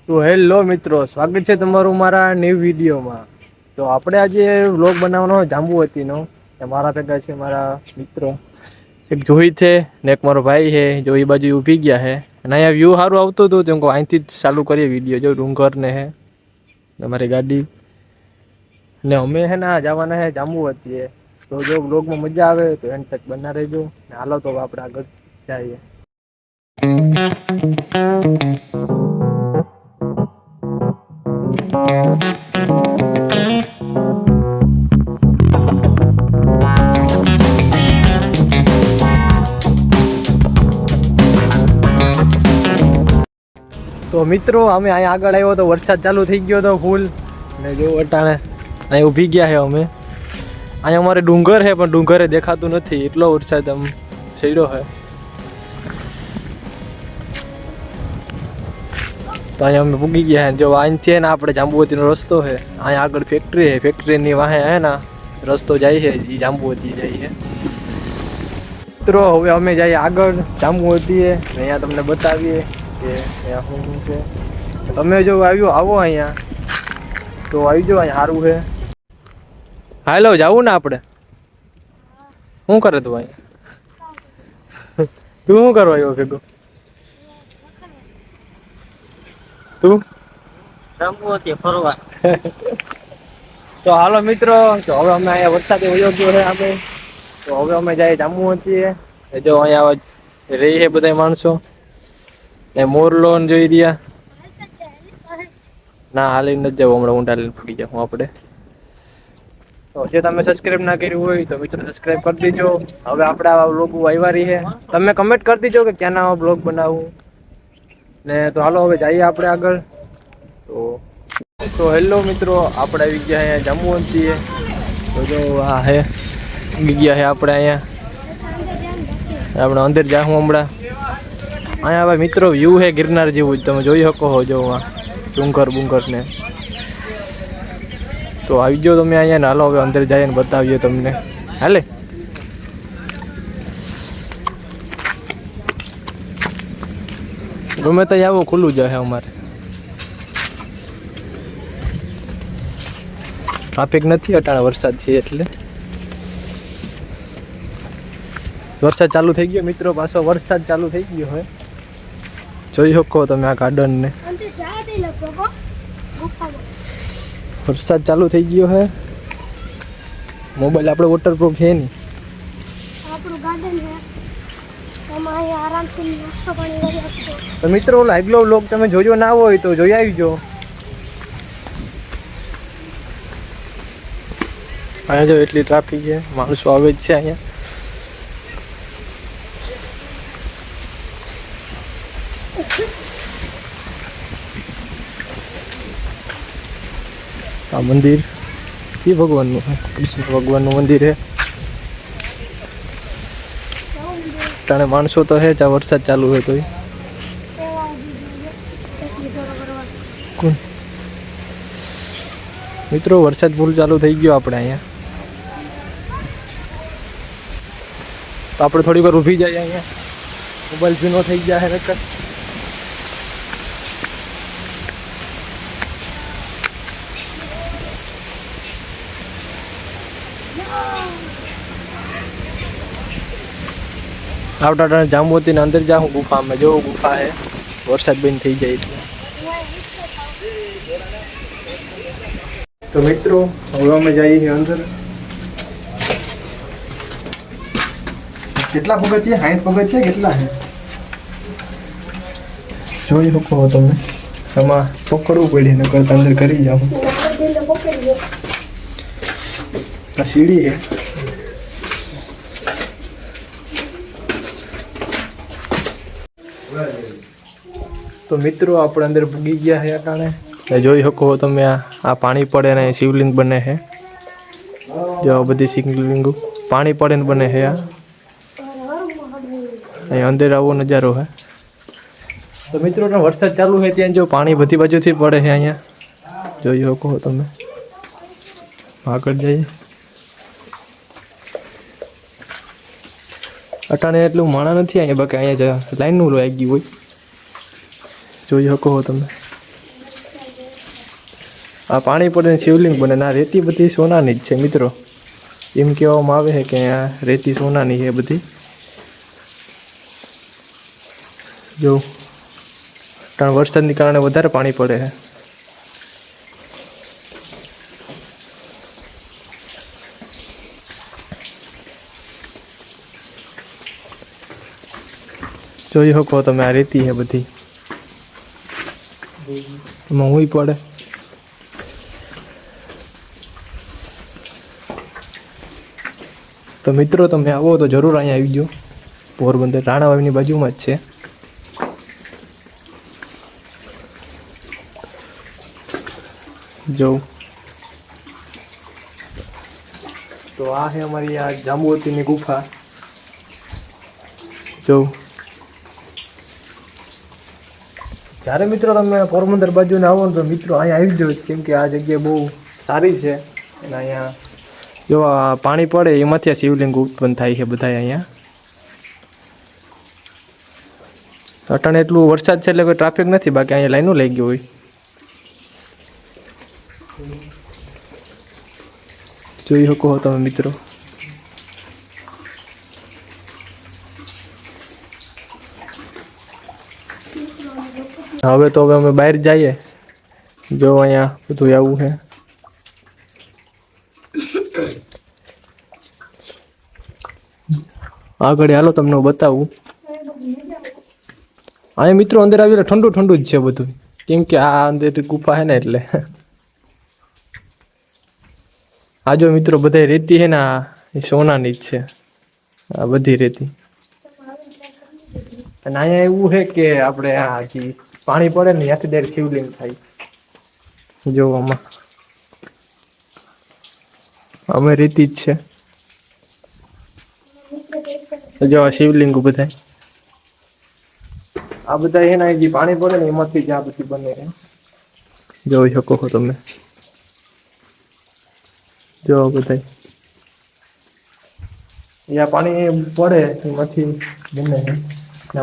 તો હેલો મિત્રો, સ્વાગત છે તમારું મારા ન્યૂ વિડીયોમાં. તો આપણે આજે વ્લોગ બનાવવાનો જાંબુ હતી નો મારા ભેગા છે મારા મિત્રો એક જોઈ છે ને એક મારો ભાઈ છે જો એ બાજુ ઊભી ગયા છે અને અહીંયા વ્યૂ સારું આવતું હતું તો અહીંથી જ ચાલુ કરીએ વિડીયો. જો ડુંગર ને હે અમારી ગાડી ને અમે હે ને જવાના હે જાંબુ હતી. તો જો વ્લોગમાં મજા આવે તો એન્ડ તક બના રહેજો ને હાલો તો આપણે આગળ જઈએ. તો મિત્રો અમે અહીંયા આગળ આવ્યો તો વરસાદ ચાલુ થઈ ગયો તો ફૂલ ને જો અટાણે અહીંયા ઊભી ગયા છે અમે. અહીંયા અમારે ડુંગર છે પણ ડુંગરે દેખાતું નથી એટલો વરસાદ આમ ચડ્યો છે. તો અહીંયા અમે પૂગી ગયા છે. જો અહીંથી ને આપણે જાંબુવતીનો રસ્તો છે. અહીંયા આગળ ફેક્ટરી છે, ફેક્ટરીની વાહે હે ને રસ્તો જાય છે એ જાંબુવતી જાય છે. મિત્રો હવે અમે જઈએ આગળ જાંબુવતીએ અહીંયા તમને બતાવીએ કે અહીંયા શું છે. તમે જો આવો અહીંયા તો આવી જાઓ, અહીંયા સારું છે. હાલો જાવું ને આપણે. શું કરે તું અહીંયા? તું શું કરવા આવ્યો ભેગો? તું જાંબુવતી ફરવા. તો હાલો મિત્રો, તો હવે અમે અહીંયા વરસાદ વયો ગયો છે આપણે. તો હવે અમે જઈએ જાંબુવતી. જો અહીંયા રહી છે બધા માણસો ને મોરલો જોઈ રહ્યા. ના હાલી નથી જવું, હમણાં ઊંડા લઈને ફૂટી જાઉં આપણે. તો જે તમે સબસ્ક્રાઇબ ના કર્યું હોય તો મિત્રો સબસ્ક્રાઇબ કરી દેજો. હવે આપણે આ બ્લોગ આવ્યા રહી છે, તમે કમેન્ટ કરી દેજો કે ક્યાંના બ્લોગ બનાવવું ને. તો હાલો હવે જઈએ આપણે આગળ. તો હેલો મિત્રો, આપણે આવી ગયા અહીંયા જાંબુવતી. તો જો આ હે આવી ગયા છે આપણે અહીંયા. આપણે અંદર જાઉં હમણાં. અહીંયા ભાઈ મિત્રો વ્યૂ છે ગિરનાર જેવું જ, તમે જોઈ શકો છો. જો ડુંગર બુંગર ને. તો આવી જાઓ તમે અહીંયા ને હાલો હવે અંદર જઈએ ને બતાવીએ તમને. હાલે ગમે તો આવો ખુલ્લું જ છે અમારે. ટ્રાફિક નથી અટાણે, વરસાદ છે એટલે. વરસાદ ચાલુ થઈ ગયો મિત્રો, પાછો વરસાદ ચાલુ થઈ ગયો હોય. જોઈ શકો તમે આ ગાર્ડન ને. વરસાદ ચાલુ થઈ ગયો હે. મોબાઈલ આપણે વોટરપ્રૂફ છે નહીં. તો મિત્રો આગલો વ્લોગ તમે જોજો ના હોય તો જોઈ આવજો. અહીંયા જો એટલી ટ્રાફિક છે, માણસો આવે જ છે અહીંયા. આ મંદિર એ ભગવાનનું છે, કૃષ્ણ ભગવાનનું મંદિર છે. તાણે માણસો તો છે, જ્યાં વરસાદ ચાલુ હોય તો. મિત્રો વરસાદ ફૂલ ચાલુ થઈ ગયો આપણે અહીંયા. તો આપણે થોડી વાર ઊભી જાય અહીંયા. મોબાઈલ જૂનો થઈ ગયા છે નકર. આવતા જાંબુવતીના અંદર જાઉં ગુફામાં. જો ગુફા છે, વરસાદ બંધ થઈ જાય એટલે. તો મિત્રો હવે અમે જઈએ છીએ અંદર. કેટલા પગથિયા? 60 પગથિયા કેટલા છે જોઈ શકો તમે. આમાં પકડવું પડે ને કરતા અંદર કરી જાઓ. આ સીડી છે. તો મિત્રો આપણે અંદર પૂગી ગયા છે અટાણે. જોઈ શકો તમે આ પાણી પડે ને શિવલિંગ બને છે. જો બધી શિવલિંગો પાણી પડે ને બને છે. અહીંયા અંદર આવો નજારો છે. તો મિત્રો વરસાદ ચાલુ છે ત્યાં જો પાણી બધી બાજુથી પડે છે અહીંયા. જોઈ શકો તમે. આગળ જઈએ. અટાણે એટલું માણા નથી અહીંયા, બાકી અહીંયા લાઈનનું લાગી ગયું હોય. જોઈ શકો તમે. આ પાણી પડે ને શિવલિંગ બને ને આ રેતી બધી સોનાની જ છે મિત્રો. એમ કહેવામાં આવે છે કે આ રેતી સોનાની છે બધી. જો કારણ વરસાદની કારણે વધારે પાણી પડે છે. જોઈ શકો તમે આ રેતી છે બધી. એમાં હુંય પડે. તો મિત્રો તમે આવો તો જરૂર અહીંયા આવી જાઓ. પોરબંદર રાણાવાવની બાજુમાં જ છે. જો તો આ છે અમારી આ જાંબુવતીની ગુફા. જો જ્યારે મિત્રો તમે પોરબંદર બાજુને આવો ને તો મિત્રો અહીંયા આવી જાઓ, કેમ કે આ જગ્યા બહુ સારી છે. અને અહીંયા જો આ પાણી પડે એમાંથી આ શિવલિંગ ઉત્પન્ન થાય છે બધા અહીંયા. અટાણે એટલું વરસાદ છે એટલે કોઈ ટ્રાફિક નથી, બાકી અહીંયા લાઈનો લઈ ગયો હોય. જોઈ શકો તમે મિત્રો. હવે તો અમે બહાર જઈએ. જો અહીંયા બધું આવું છે. આગળ હાલો તમને હું બતાવું. અહીંયા મિત્રો અંદર આવી ઠંડુ ઠંડુ જ છે બધું, કેમ કે આ અંદર ગુફા છે ને એટલે. આ જો મિત્રો બધા રેતી છે ને એ સોનાની જ છે આ બધી રેતી. અને અહીંયા એવું છે કે આપણે આ પાણી પડે ને ત્યાંથી ડાયરેક્ટ શિવલિંગ થાય. જો આમાં અમે રેતી જ છે. જો આ શિવલિંગ બધા આ બધા એના જે પાણી પડે ને એમાંથી જ આ બધી બને છે. જોઈ શકો છો તમે. જો બધા અહીંયા પાણી પડે એમાંથી બને છે.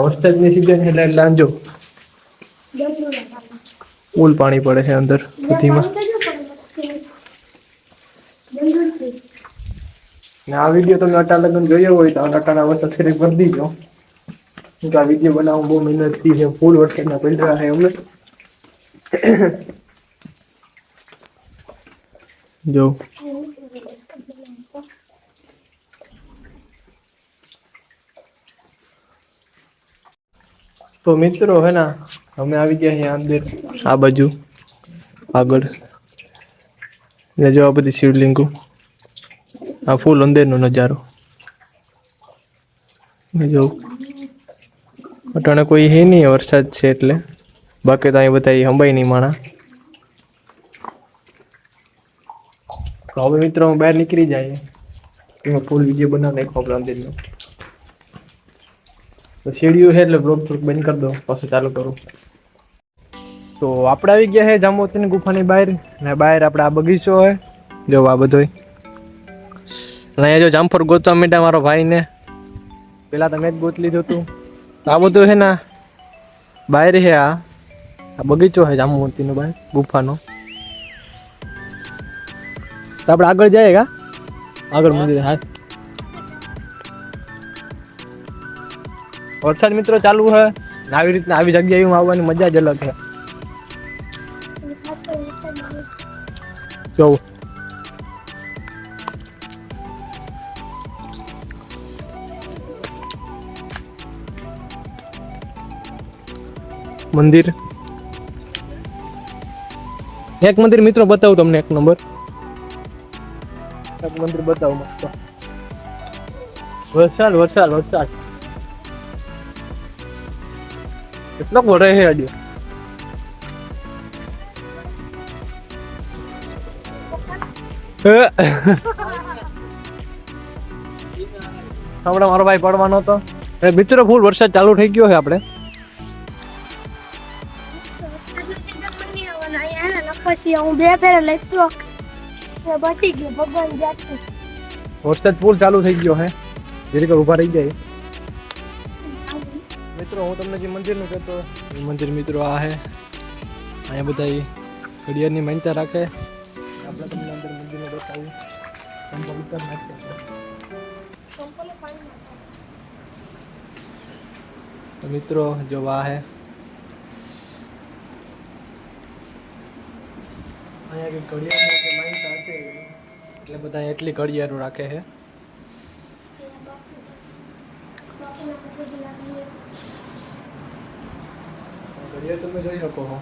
વરસાદની સિઝન છે એટલે લાંજો ફૂલ પાણી પડે છે અંદર બધીમાં. ને આ વિડીયો તમે અટા લગન જોયો હોય તો અટાના વર્ષ સબસ્ક્રાઈબ કરી દીજો. આ વિડીયો બનાવવા બહુ મહેનત થી છે. ફૂલ વરસાદના પડ્યા છે અમે. જો તો મિત્રો હે ના અમે આવી ગયા અહીંયા અંદર આ બાજુ આગળ. ને જો આ બધી શિવલિંગો, આ ફૂલ અંદરનો નજારો. જો અટાણે કોઈ હે નહીં, વરસાદ છે એટલે, બાકી તો અહીં બધા હંબાઈ નહીં માણા. તો હવે મિત્રો બહાર નીકળી જાય એમાં ફૂલ વિડીયો બનાવી નાખો આપણે અંદરનો. તો સીડીઓ છે એટલે બ્લોગ થોડુંક બંધ કરી દો, પાછું ચાલુ કરું. તો આપણે આવી ગયા છે જાંબુવતીની ગુફાની બહાર. ને બહાર આપણે આ બગીચો હોય, જો આ બધોય. અને અહીંયા જો જામફળ ગોતવા માંડ્યા મારો ભાઈને. પેલા તમે જ ગોત લીધું હતું. આ બધું છે ને બહાર છે. આ બગીચો છે જાંબુવતીનો બહાર ગુફાનો. તો આપણે આગળ જઈએ કા આગળ મંદિર. હા વરસાદ મિત્રો ચાલુ છે. આવી રીતના આવી જગ્યાએ આવવાની મજા જ અલગ છે. જો મંદિર, એક મંદિર મિત્રો બતાવું તમને. એક નંબર એક મંદિર બતાવું મસ્ત. વરસાદ વરસાદ વરસાદ કેટલો પડે છે હજી. હમણાં મારો ભાઈ પડવાનો હતો. મિત્રો ફૂલ વરસાદ ચાલુ થઈ ગયો છે. આપણે પછી હું 2 ફેરા લેતો બચી ગયો ભગવાન જાતથી. વરસાદ ફૂલ ચાલુ થઈ ગયો છે. જરીક ઊભા રહી જાય. મિત્રો હું તમને જે મંદિરનું કહેતો, એ મંદિર મિત્રો આ છે. અહીંયા બધા ઘડિયાળની માન્યતા રાખે. આપણે તમને અંદર મંદિરને બતાવું. સંપલ ઉપર નાખીએ તો મિત્રો જો આ હે અહીંયા કે ઘડિયાળની જે માન્યતા હશે એટલે બધા એટલી ઘડિયાળો રાખે છે. ઘડિયાળ તમે જોઈ શકો છો.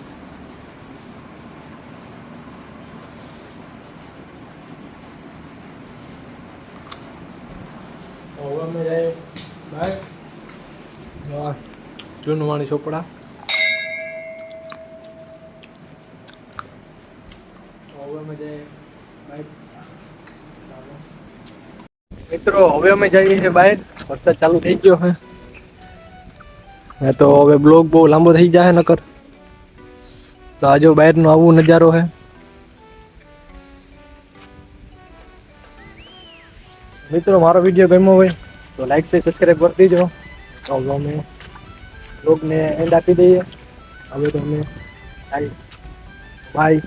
હવે અમે જાય બાય જૂનું વાણી ચોપડા. મિત્રો હવે અમે જઈએ છીએ બહાર. વરસાદ ચાલુ થઈ ગયો છે તો હવે બ્લોગ બહુ લાંબો થઈ જાય નકર. તો આજે બહારનો આવું નજારો છે. મિત્રો મારો વિડીયો ગમ્યો હોય તો લાઈક છે સબસ્ક્રાઈબ કરી દીજો. તો અમે બ્લોગને એન્ડ આપી દઈએ. હવે તો અમે બાય.